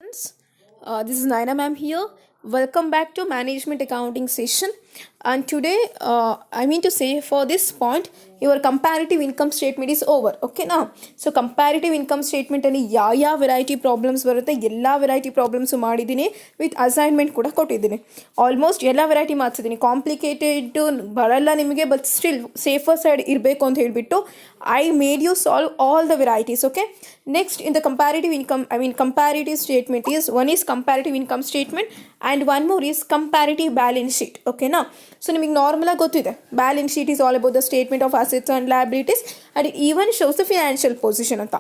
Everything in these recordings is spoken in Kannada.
students. This is Naina ma'am here. Welcome back to management accounting session. And today, I mean to say for this point, your comparative income statement is over. Okay now. So comparative income statement ಅಲ್ಲಿ ಯಾವ ವೆರೈಟಿ ಪ್ರಾಬ್ಲಮ್ಸ್ ಬರುತ್ತೆ ಎಲ್ಲ ವೆರೈಟಿ ಪ್ರಾಬ್ಲಮ್ಸ್ ಮಾಡಿದ್ದೀನಿ ವಿತ್ ಅಸೈನ್ಮೆಂಟ್ ಕೂಡ ಕೊಟ್ಟಿದ್ದೀನಿ. ಆಲ್ಮೋಸ್ಟ್ ಎಲ್ಲ ವೆರೈಟಿ ಮಾಡ್ತಿದ್ದೀನಿ. ಕಾಂಪ್ಲಿಕೇಟೆಡ್ ಬರಲ್ಲ ನಿಮಗೆ, ಬಟ್ ಸ್ಟಿಲ್ ಸೇಫರ್ ಸೈಡ್ ಇರಬೇಕು ಅಂತ ಹೇಳಿಬಿಟ್ಟು I made you solve all the varieties. Okay, next in the comparative income comparative statement is one is comparative income statement and one more is comparative balance sheet. Okay na. So ನಿಮಗೆ ನಾರ್ಮಲ್ ಆಗಿ ಗೊತ್ತಿದೆ, balance sheet is all about the statement of assets and liabilities and it even shows the financial position ಅಂತ.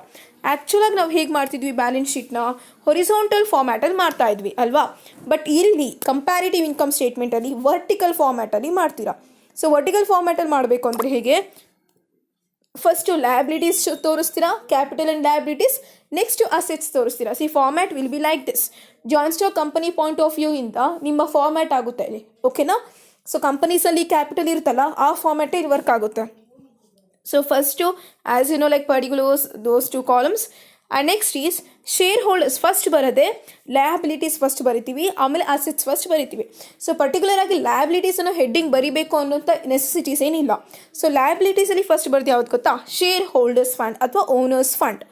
ಆ್ಯಕ್ಚುಲಾಗಿ ನಾವು ಹೇಗೆ ಮಾಡ್ತಿದ್ವಿ, ಬ್ಯಾಲೆನ್ಸ್ ಶೀಟ್ನ ಹೊರಿಸೋಂಟಲ್ ಫಾರ್ಮ್ಯಾಟಲ್ಲಿ ಮಾಡ್ತಾ ಇದ್ವಿ ಅಲ್ವಾ. ಬಟ್ ಇಲ್ಲಿ ಕಂಪ್ಯಾರಿಟಿವ್ ಇನ್ಕಮ್ ಸ್ಟೇಟ್ಮೆಂಟಲ್ಲಿ ವರ್ಟಿಕಲ್ ಫಾರ್ಮ್ಯಾಟಲ್ಲಿ ಮಾಡ್ತೀರಾ. ಸೊ ವರ್ಟಿಕಲ್ ಫಾರ್ಮ್ಯಾಟಲ್ಲಿ ಮಾಡಬೇಕು ಅಂದರೆ ಹೇಗೆ, ಫಸ್ಟು ಲಯಬಿಲಿಟೀಸ್ ತೋರಿಸ್ತೀರಾ, capital and liabilities, next assets ತೋರಿಸ್ತೀರಾ. See format will be like this. Joint stock company point of view ಇಂದ ನಿಮ್ಮ ಫಾರ್ಮ್ಯಾಟ್ ಆಗುತ್ತೆ ಇಲ್ಲಿ. ಓಕೆನಾ. ಸೊ ಕಂಪನೀಸಲ್ಲಿ ಕ್ಯಾಪಿಟಲ್ ಇರುತ್ತಲ್ಲ, ಆ ಫಾರ್ಮ್ಯಾಟೇ ಇಲ್ಲಿ ವರ್ಕ್ ಆಗುತ್ತೆ. So first as you know like particulars those two columns. And next is share holders first ಬರೋದೆ, ಲಯಬಿಲಿಟೀಸ್ ಫಸ್ಟ್ ಬರಿತೀವಿ, ಆಮೇಲೆ ಅಸೆಟ್ಸ್ ಫಸ್ಟ್ ಬರಿತೀವಿ. ಸೊ ಪರ್ಟಿಕ್ಯುಲರ್ ಆಗಿ ಲಯಬಿಲಿಟೀಸನ್ನು ಹೆಡ್ಡಿಂಗ್ ಬರಿಬೇಕು ಅನ್ನೋಂಥ ನೆಸೆಸಿಟೀಸ್ ಏನಿಲ್ಲ. ಸೊ ಲಯಬಿಲಿಟೀಸಲ್ಲಿ ಫಸ್ಟ್ ಬರೋದು ಯಾವ್ದು ಗೊತ್ತಾ, ಶೇರ್ ಹೋಲ್ಡರ್ಸ್ ಫಂಡ್ ಅಥವಾ owners fund.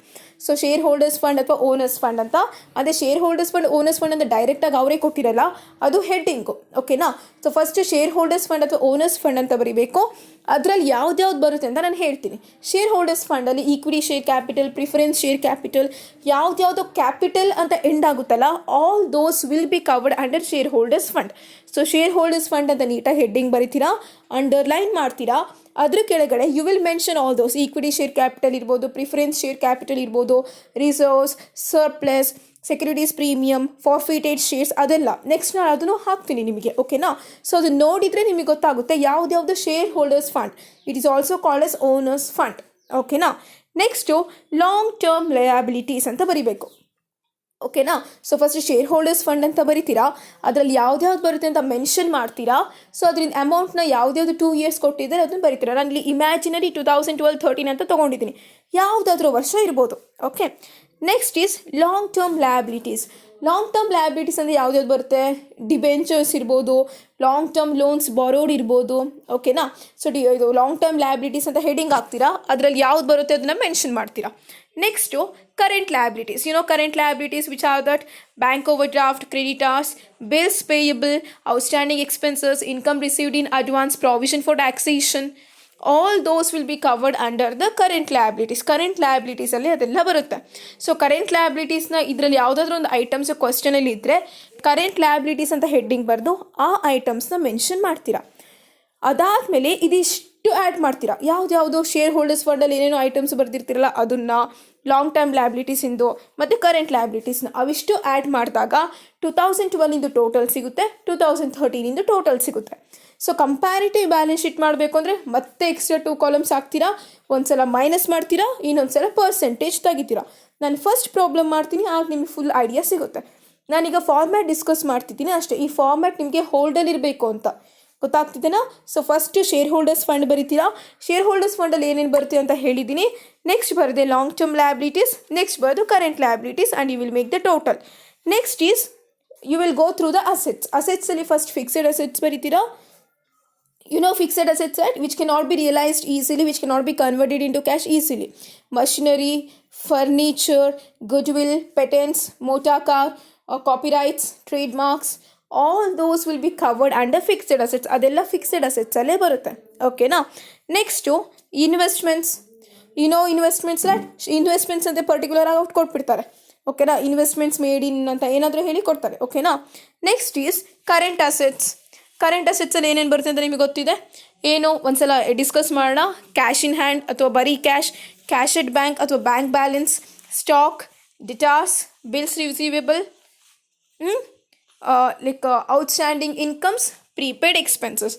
So share holders fund ಅಥವಾ ಓನರ್ಸ್ ಫಂಡ್ ಅಂತ. ಅದೇ share holders fund owners fund ಅಂತ ಡೈರೆಕ್ಟಾಗಿ ಅವರೇ ಕೊಟ್ಟಿರಲ್ಲ, ಅದು ಹೆಡ್ಡಿಂಗು. ಓಕೆನಾ. So first share holders fund ಅಥವಾ ಓನರ್ಸ್ ಫಂಡ್ ಅಂತ ಬರೀಬೇಕು. ಅದರಲ್ಲಿ ಯಾವ್ದು ಬರುತ್ತೆ ಅಂತ ನಾನು ಹೇಳ್ತೀನಿ. ಶೇರ್ ಹೋಲ್ಡರ್ಸ್ ಫಂಡಲ್ಲಿ equity share capital, preference share capital, ಯಾವ್ದು ಕ್ಯಾಪಿಟಲ್ ಅಂತ ಎಂಡ್ ಆಗುತ್ತಲ್ಲ, all those will be covered under share holders fund. So share holders fund ಅಂತ ನೀಟಾಗಿ ಹೆಡ್ಡಿಂಗ್ ಬರಿತೀರಾ, ಅಂಡರ್ಲೈನ್ ಮಾಡ್ತೀರಾ. ಅದ್ರ ಕೆಳಗಡೆ you will mention all those. Equity share capital ಇರ್ಬೋದು, ಪ್ರಿಫರೆನ್ಸ್ ಶೇರ್ ಕ್ಯಾಪಿಟಲ್ ಇರ್ಬೋದು, reserves, surplus, securities premium, forfeited shares, ಅದೆಲ್ಲ ನೆಕ್ಸ್ಟ್ ನಾನು ಅದನ್ನು ಹಾಕ್ತೀನಿ ನಿಮಗೆ. ಓಕೆನಾ. ಸೊ ಅದು ನೋಡಿದರೆ ನಿಮಗೆ ಗೊತ್ತಾಗುತ್ತೆ ಯಾವ್ದು share holders fund. It is also called as owners fund. ಓಕೆನಾ. ನೆಕ್ಸ್ಟು ಲಾಂಗ್ ಟರ್ಮ್ ಲಯಬಿಲಿಟೀಸ್ ಅಂತ ಬರಿಬೇಕು. ಓಕೆನಾ. So first share holders fund ಅಂತ ಬರಿತೀರಾ, ಅದರಲ್ಲಿ ಯಾವ್ದು ಬರುತ್ತೆ ಅಂತ ಮೆನ್ಷನ್ ಮಾಡ್ತೀರಾ. ಸೊ ಅದರಿಂದ ಅಮೌಂಟ್ನ ಯಾವ್ದು 2 years ಕೊಟ್ಟಿದ್ದಾರೆ ಅದನ್ನು ಬರಿತೀರಾ. ನಾನು ಇಲ್ಲಿ ಇಮ್ಯಾಜಿನರಿ 2012-13 ಅಂತ ತೊಗೊಂಡಿದ್ದೀನಿ, ಯಾವುದಾದ್ರೂ ವರ್ಷ ಇರ್ಬೋದು. Okay. Next is long term liabilities. Long term liabilities ಅಂದರೆ ಯಾವ್ದು ಬರುತ್ತೆ, ಡಿಬೆಂಚರ್ಸ್ ಇರ್ಬೋದು, ಲಾಂಗ್ ಟರ್ಮ್ ಲೋನ್ಸ್ ಬಾರೋಡ್ ಇರ್ಬೋದು. ಓಕೆನಾ. ಸೊ ಇದು ಲಾಂಗ್ ಟರ್ಮ್ ಲಯಬಿಲಿಟೀಸ್ ಅಂತ ಹೆಡಿಂಗ್ ಹಾಕ್ತೀರಾ, ಅದರಲ್ಲಿ ಯಾವ್ದು ಬರುತ್ತೆ ಅದನ್ನು ಮೆನ್ಷನ್ ಮಾಡ್ತೀರಾ. Next current liabilities. You know current liabilities which are that bank overdraft, creditors, bills payable, outstanding expenses, income received in advance, provision for taxation, all those will be covered under the current liabilities. current liabilities ಅಲ್ಲಿ ಅದೆಲ್ಲ ಬರುತ್ತೆ. ಸೊ ಕರೆಂಟ್ ಲಯಬಿಲಿಟೀಸ್ನ ಇದರಲ್ಲಿ ಯಾವುದಾದ್ರೂ ಒಂದು ಐಟಮ್ಸ್ ಕ್ವಶನಲ್ಲಿ ಇದ್ದರೆ ಕರೆಂಟ್ ಲಯಬಿಲಿಟೀಸ್ ಅಂತ ಹೆಡ್ಡಿಂಗ್ ಬರೆದು ಆ ಐಟಮ್ಸ್ನ ಮೆನ್ಷನ್ ಮಾಡ್ತೀರಾ. ಅದಾದಮೇಲೆ ಇದಿಷ್ಟು ಆ್ಯಡ್ ಮಾಡ್ತೀರಾ. ಯಾವ್ದು ಶೇರ್ ಹೋಲ್ಡರ್ಸ್ ಫಂಡಲ್ಲಿ ಏನೇನೋ ಐಟಮ್ಸ್ ಬರೆದಿರ್ತೀರಲ್ಲ ಅದನ್ನು, ಲಾಂಗ್ ಟರ್ಮ್ ಲಯಬಿಲಿಟೀಸಿಂದು ಮತ್ತು ಕರೆಂಟ್ ಲಯಬಿಲಿಟೀಸ್ನ ಅವಿಷ್ಟು ಆ್ಯಡ್ ಮಾಡಿದಾಗ 2012 ಟೋಟಲ್ ಸಿಗುತ್ತೆ, 2013 ಟೋಟಲ್ ಸಿಗುತ್ತೆ. ಸೊ ಕಂಪ್ಯಾರಿಟಿವ್ ಬ್ಯಾಲೆನ್ಸ್ ಶೀಟ್ ಮಾಡಬೇಕು ಅಂದರೆ ಮತ್ತೆ ಎಕ್ಸ್ಟ್ರಾ 2 ಕಾಲಮ್ಸ್ ಹಾಕ್ತೀರಾ, ಒಂದು ಸಲ ಮೈನಸ್ ಮಾಡ್ತೀರಾ, ಇನ್ನೊಂದು ಸಲ ಪರ್ಸೆಂಟೇಜ್ ತೆಗಿತೀರಾ. ನಾನು ಫಸ್ಟ್ ಪ್ರಾಬ್ಲಮ್ ಮಾಡ್ತೀನಿ, ಆಗ ನಿಮಗೆ ಫುಲ್ ಐಡಿಯಾ ಸಿಗುತ್ತೆ. ನಾನೀಗ ಫಾರ್ಮ್ಯಾಟ್ ಡಿಸ್ಕಸ್ ಮಾಡ್ತಿದ್ದೀನಿ ಅಷ್ಟೇ. ಈ ಫಾರ್ಮ್ಯಾಟ್ ನಿಮಗೆ ಹೋಲ್ಡಲ್ಲಿ ಇರಬೇಕು ಅಂತ ಗೊತ್ತಾಗ್ತಿದೆನಾ. So first share holders fund ಬರಿತೀರಾ. ಶೇರ್ ಹೋಲ್ಡರ್ಸ್ ಫಂಡಲ್ಲಿ ಏನೇನು ಬರುತ್ತೆ ಅಂತ ಹೇಳಿದ್ದೀನಿ. ನೆಕ್ಸ್ಟ್ ಬರದೆ ಲಾಂಗ್ ಟರ್ಮ್ ಲಯಬಿಲಿಟೀಸ್, ನೆಕ್ಸ್ಟ್ ಬರೋದು current liabilities and you will make the total. Next is you will go through the assets. ಅಸೆಟ್ಸಲ್ಲಿ ಫಸ್ಟ್ ಫಿಕ್ಸೆಡ್ ಅಸೆಟ್ಸ್ ಬರಿತೀರಾ. You know fixed assets, right, which cannot be realized easily, which cannot be converted into cash easily. Machinery, furniture, goodwill, patents, motor car, copyrights, trademarks, all those will be covered under fixed assets. ಅದೆಲ್ಲ ಫಿಕ್ಸೆಡ್ ಅಸೆಟ್ಸ್ ಅಲ್ಲೇ ಬರುತ್ತೆ. ಓಕೆನಾ. Next investments. ಇನ್ವೆಸ್ಟ್ಮೆಂಟ್ಸ್ ಇನ್ವೆಸ್ಟ್ಮೆಂಟ್ಸ್ ಅಂತ ಪರ್ಟಿಕ್ಯುಲರ್ ಆಗಿ ಕೊಟ್ಬಿಡ್ತಾರೆ. ಓಕೆನಾ. ಇನ್ವೆಸ್ಟ್ಮೆಂಟ್ಸ್ ಮೇಡ್ ಇನ್ ಅಂತ ಏನಾದರೂ ಹೇಳಿ ಕೊಡ್ತಾರೆ. ಓಕೆನಾ. Next is current assets. Current ಅಸೆಟ್ಸಲ್ಲಿ ಏನೇನು ಬರುತ್ತೆ ಅಂತ ನಿಮಗೆ ಗೊತ್ತಿದೆ. ಏನು ಒಂದ್ಸಲ ಡಿಸ್ಕಸ್ ಮಾಡೋಣ. ಕ್ಯಾಶ್ ಇನ್ ಹ್ಯಾಂಡ್ ಅಥವಾ ಬರೀ ಕ್ಯಾಶ್, ಕ್ಯಾಶ್ ಎಟ್ ಬ್ಯಾಂಕ್ ಅಥವಾ bank balance, stock, debtors, bills receivable, like outstanding incomes, prepaid expenses.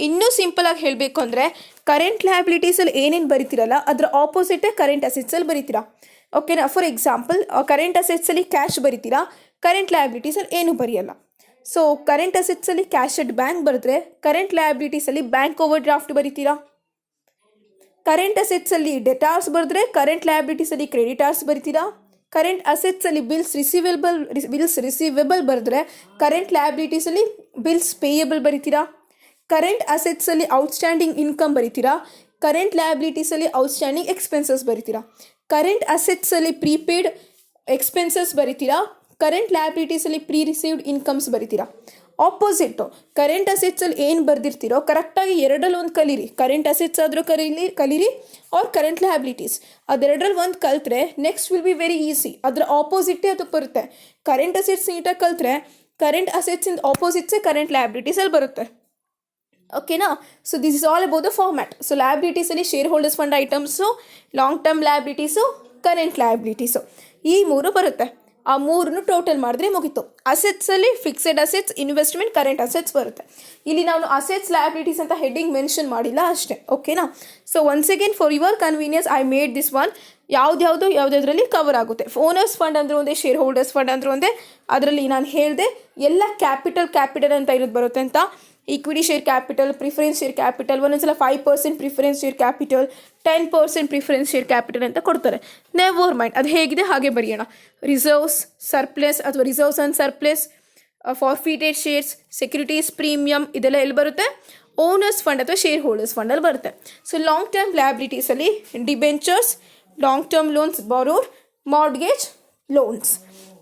ಇನ್ನೂ ಸಿಂಪಲಾಗಿ ಹೇಳಬೇಕು ಅಂದರೆ ಕರೆಂಟ್ ಲಯಬಿಲಿಟೀಸಲ್ಲಿ ಏನೇನು ಬರಿತೀರಲ್ಲ ಅದರ ಆಪೋಸಿಟೇ ಕರೆಂಟ್ ಅಸೆಟ್ಸಲ್ಲಿ ಬರಿತೀರಾ. ಓಕೆನಾ. ಫಾರ್ ಎಕ್ಸಾಂಪಲ್ ಕರೆಂಟ್ ಅಸೆಟ್ಸಲ್ಲಿ ಕ್ಯಾಶ್ ಬರಿತೀರಾ, ಕರೆಂಟ್ ಲಯಬಿಲಿಟೀಸಲ್ಲಿ ಏನೂ ಬರೆಯಲ್ಲ. ಸೊ ಕರೆಂಟ್ ಅಸೆಟ್ಸಲ್ಲಿ ಕ್ಯಾಶ್ ಎಟ್ ಬ್ಯಾಂಕ್ ಬರೆದ್ರೆ ಕರೆಂಟ್ ಲಯಬಿಲಿಟೀಸಲ್ಲಿ ಬ್ಯಾಂಕ್ ಓವರ್ ಡ್ರಾಫ್ಟ್ ಬರಿತೀರಾ. ಕರೆಂಟ್ ಅಸೆಟ್ಸಲ್ಲಿ ಡೆಟಾರ್ಸ್ ಬರೆದ್ರೆ ಕರೆಂಟ್ ಲಯಬಿಲಿಟೀಸಲ್ಲಿ ಕ್ರೆಡಿಟಾರ್ಸ್ ಬರಿತೀರಾ. ಕರೆಂಟ್ ಅಸೆಟ್ಸಲ್ಲಿ ಬಿಲ್ಸ್ ರಿಸೀವೇಬಲ್ ಬರೆದ್ರೆ ಕರೆಂಟ್ ಲಯಬಿಲಿಟೀಸಲ್ಲಿ ಬಿಲ್ಸ್ ಪೇಯಬಲ್ ಬರಿತೀರಾ. ಕರೆಂಟ್ ಅಸೆಟ್ಸಲ್ಲಿ ಔಟ್ಸ್ಟ್ಯಾಂಡಿಂಗ್ ಇನ್ಕಮ್ ಬರಿತೀರಾ. ಕರೆಂಟ್ ಲಯಬಿಲಿಟೀಸಲ್ಲಿ ಔಟ್ಸ್ಟ್ಯಾಂಡಿಂಗ್ ಎಕ್ಸ್ಪೆನ್ಸಸ್ ಬರಿತೀರಾ. ಕರೆಂಟ್ ಅಸೆಟ್ಸಲ್ಲಿ ಪ್ರೀಪೇಯ್ಡ್ ಎಕ್ಸ್ಪೆನ್ಸಸ್ ಬರಿತೀರಾ. ಕರೆಂಟ್ ಲಯಬಿಲಿಟೀಸಲ್ಲಿ ಪ್ರೀ ರಿಸೀವ್ಡ್ ಇನ್ಕಮ್ಸ್ ಬರಿತೀರಾ. ಆಪೋಸಿಟ್ಟು ಕರೆಂಟ್ ಅಸೆಟ್ಸಲ್ಲಿ ಏನು ಬರ್ದಿರ್ತೀರೋ ಕರೆಕ್ಟಾಗಿ ಎರಡರಲ್ಲಿ ಒಂದು ಕಲೀರಿ. ಕರೆಂಟ್ ಅಸೆಟ್ಸ್ ಆದರೂ ಕಲೀರಿ ಆರ್ ಕರೆಂಟ್ ಲಯಬಿಲಿಟೀಸ್, ಅದೆರಡರಲ್ಲಿ ಒಂದು ಕಲ್ತ್ರೆ next will be very easy. ಅದರ ಆಪೋಸಿಟ್ಟೇ ಅದಕ್ಕೆ ಬರುತ್ತೆ. ಕರೆಂಟ್ ಅಸೆಟ್ಸ್ ನೀಟಾಗಿ ಕಲ್ತ್ರೆ ಕರೆಂಟ್ ಅಸೆಟ್ಸಿಂದ ಆಪೋಸಿಟ್ಸೇ ಕರೆಂಟ್ ಲಯಬಿಲಿಟೀಸಲ್ಲಿ ಬರುತ್ತೆ. ಓಕೆನಾ. So this is all about the format. So ಲಯಬಿಲಿಟೀಸಲ್ಲಿ share holders fund items, long term liabilities, current liabilities, ಈ ಮೂರು ಬರುತ್ತೆ. ಆ ಮೂರನ್ನು ಟೋಟಲ್ ಮಾಡಿದ್ರೆ ಮುಗೀತು. ಅಸೆಟ್ಸಲ್ಲಿ fixed assets, investment, current assets ಬರುತ್ತೆ. ಇಲ್ಲಿ ನಾನು ಅಸೆಟ್ಸ್ ಲಯಬಿಲಿಟೀಸ್ ಅಂತ ಹೆಡ್ಡಿಂಗ್ ಮೆನ್ಷನ್ ಮಾಡಿಲ್ಲ ಅಷ್ಟೇ. ಓಕೆನಾ. So once again for your convenience I made this one. ಯಾವುದ್ಯಾವುದರಲ್ಲಿ ಕವರ್ ಆಗುತ್ತೆ. ಓನರ್ಸ್ ಫಂಡ್ ಅಂದರೆ ಒಂದೇ, ಶೇರ್ ಹೋಲ್ಡರ್ಸ್ ಫಂಡ್ ಅಂದರೆ ಒಂದೇ. ಅದರಲ್ಲಿ ನಾನು ಹೇಳಿದೆ ಎಲ್ಲ ಕ್ಯಾಪಿಟಲ್ ಅಂತ ಇರೋದು ಬರುತ್ತೆ ಅಂತ. Equity share capital, preference share capital, ಒಂದೊಂದ್ಸಲ 5% preference share capital, 10% preference share capital ಅಂತ ಕೊಡ್ತಾರೆ. ನೆವರ್ ಮೈಂಡ್, ಅದು ಹೇಗಿದೆ ಹಾಗೆ ಬರೆಯೋಣ. ರಿಸರ್ವ್ಸ್, ಸರ್ಪ್ಲೆಸ್ ಅಥವಾ reserves and surplus, forfeited shares, securities premium, ಇದೆಲ್ಲ ಎಲ್ಲಿ ಬರುತ್ತೆ? ಓನರ್ಸ್ ಫಂಡ್ ಅಥವಾ ಶೇರ್ ಹೋಲ್ಡರ್ಸ್ ಫಂಡಲ್ಲಿ ಬರುತ್ತೆ. ಸೊ ಲಾಂಗ್ ಟರ್ಮ್ ಲಯಬಿಲಿಟೀಸಲ್ಲಿ debentures, long term loans borrowed, mortgage loans.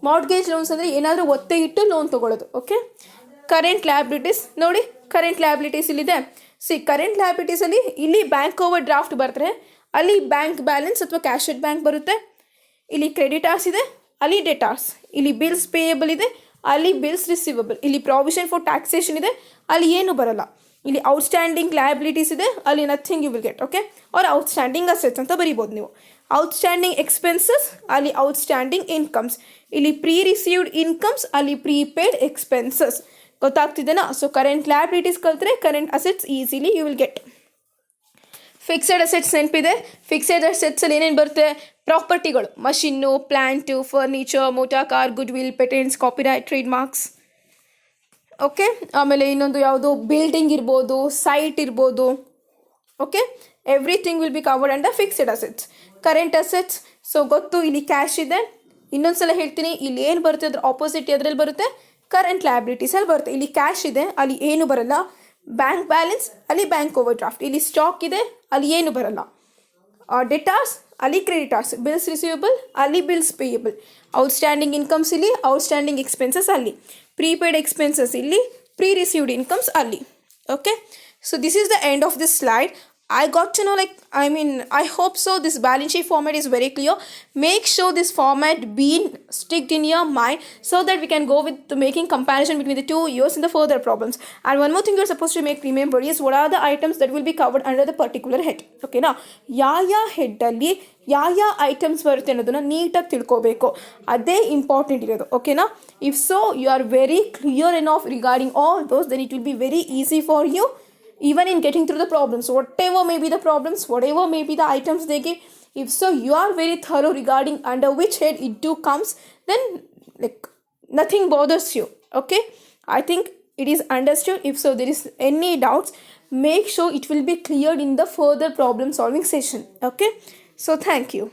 Mortgage loans ಅಂದರೆ ಏನಾದರೂ ಒತ್ತೆ ಇಟ್ಟು ಲೋನ್ ತೊಗೊಳ್ಳೋದು. ಓಕೆ. ಕರೆಂಟ್ ಲಯಬಿಲಿಟೀಸ್ ನೋಡಿ, ಕರೆಂಟ್ ಲಯಬಿಲಿಟೀಸ್ ಇಲ್ಲಿದೆ. ಕರೆಂಟ್ ಲಯಬಿಲಿಟೀಸಲ್ಲಿ ಇಲ್ಲಿ ಬ್ಯಾಂಕ್ ಓವರ್ ಡ್ರಾಫ್ಟ್ ಬರ್ತಾರೆ, ಅಲ್ಲಿ ಬ್ಯಾಂಕ್ ಬ್ಯಾಲೆನ್ಸ್ ಅಥವಾ ಕ್ಯಾಶ್ ಎಟ್ ಬ್ಯಾಂಕ್ ಬರುತ್ತೆ. ಇಲ್ಲಿ ಕ್ರೆಡಿಟಾರ್ಸ್ ಇದೆ, ಅಲ್ಲಿ ಡೆಟಾರ್ಸ್. ಇಲ್ಲಿ ಬಿಲ್ಸ್ ಪೇಯಬಲ್ ಇದೆ, ಅಲ್ಲಿ ಬಿಲ್ಸ್ ರಿಸೀವಬಲ್. ಇಲ್ಲಿ ಪ್ರಾವಿಷನ್ ಫಾರ್ ಟ್ಯಾಕ್ಸೇಷನ್ ಇದೆ, ಅಲ್ಲಿ ಏನು ಬರಲ್ಲ. ಇಲ್ಲಿ ಔಟ್ಸ್ಟ್ಯಾಂಡಿಂಗ್ ಲಯಬಿಲಿಟೀಸ್ ಇದೆ, ಅಲ್ಲಿ nothing you will get. Okay. Or outstanding assets ಅಂತ ಬರೀಬೋದು ನೀವು. ಔಟ್ಸ್ಟ್ಯಾಂಡಿಂಗ್ ಎಕ್ಸ್ಪೆನ್ಸಸ್, ಅಲ್ಲಿ ಔಟ್ಸ್ಟ್ಯಾಂಡಿಂಗ್ ಇನ್ಕಮ್ಸ್. ಇಲ್ಲಿ ಪ್ರೀ ರಿಸೀವ್ಡ್ ಇನ್ಕಮ್ಸ್, ಅಲ್ಲಿ ಪ್ರೀಪೇಯ್ಡ್ ಎಕ್ಸ್ಪೆನ್ಸಸ್. ಗೊತ್ತಾಗ್ತಿದೆನಾ? ಸೊ ಕರೆಂಟ್ ಲಯಬಿಲಿಟೀಸ್ ಕಲ್ತ್ರೆ current assets easily you will get. Fixed assets ನೆನಪಿದೆ. ಫಿಕ್ಸೆಡ್ ಅಸೆಟ್ಸಲ್ಲಿ ಏನೇನು ಬರುತ್ತೆ? ಪ್ರಾಪರ್ಟಿಗಳು, machine, plant, furniture, motor car, goodwill, patents, copyright, trade marks. Okay. ಆಮೇಲೆ ಇನ್ನೊಂದು ಯಾವುದು, ಬಿಲ್ಡಿಂಗ್ ಇರ್ಬೋದು, ಸೈಟ್ ಇರ್ಬೋದು. Okay. Everything will be covered under fixed assets. Current assets, so ಗೊತ್ತು, ಇಲ್ಲಿ ಕ್ಯಾಶ್ ಇದೆ. ಇನ್ನೊಂದು ಸಲ ಹೇಳ್ತೀನಿ, ಇಲ್ಲಿ ಏನು ಬರುತ್ತೆ ಅದ್ರ ಆಪೋಸಿಟ್ ಅದರಲ್ಲಿ ಬರುತ್ತೆ, ಕರೆಂಟ್ ಲಯಬಿಲಿಟೀಸಲ್ಲಿ ಬರುತ್ತೆ. ಇಲ್ಲಿ ಕ್ಯಾಶ್ ಇದೆ, ಅಲ್ಲಿ ಏನು ಬರಲ್ಲ. ಬ್ಯಾಂಕ್ ಬ್ಯಾಲೆನ್ಸ್, ಅಲ್ಲಿ ಬ್ಯಾಂಕ್ ಓವರ್ ಡ್ರಾಫ್ಟ್. ಇಲ್ಲಿ ಸ್ಟಾಕ್ ಇದೆ, ಅಲ್ಲಿ ಏನು ಬರಲ್ಲ. ಡೆಟಾರ್ಸ್, ಅಲ್ಲಿ ಕ್ರೆಡಿಟಾರ್ಸ್. ಬಿಲ್ಸ್ ರಿಸೀವಬಲ್, ಅಲ್ಲಿ ಬಿಲ್ಸ್ ಪೇಯಬಲ್. ಔಟ್ಸ್ಟ್ಯಾಂಡಿಂಗ್ ಇನ್ಕಮ್ಸ್, ಇಲ್ಲಿ ಔಟ್ಸ್ಟ್ಯಾಂಡಿಂಗ್ ಎಕ್ಸ್ಪೆನ್ಸಸ್, ಅಲ್ಲಿ ಪ್ರೀಪೇಯ್ಡ್ ಎಕ್ಸ್ಪೆನ್ಸಸ್, ಇಲ್ಲಿ ಪ್ರೀ ರಿಸೀವ್ಡ್ ಇನ್ಕಮ್ಸ್, ಅಲ್ಲಿ. Okay. So this is the end of this slide. I got to know, I hope so this balance sheet format is very clear. Make sure this format been sticked in your mind so that we can go with the making comparison between the 2 years in the further problems. And one more thing you're supposed to remember is what are the items that will be covered under the particular head. Okay na? ಯಾವ ಹೆಡ್ಡಲ್ಲಿ ಯಾವ ಐಟಮ್ಸ್ ಬರುತ್ತೆ ಅನ್ನೋದನ್ನು ನೀಟಾಗಿ ತಿಳ್ಕೋಬೇಕು. ಅದೇ ಇಂಪಾರ್ಟೆಂಟ್ ಇರೋದು. ಓಕೆನಾ? If so you are very clear enough regarding all those, then it will be very easy for you even in getting through the problems, whatever may be the problems, whatever may be the items they give. If so you are very thorough regarding under which head it do comes, then nothing bothers you. Okay, I think it is understood. If so there is any doubts, make sure it will be cleared in the further problem solving session. Okay, so thank you.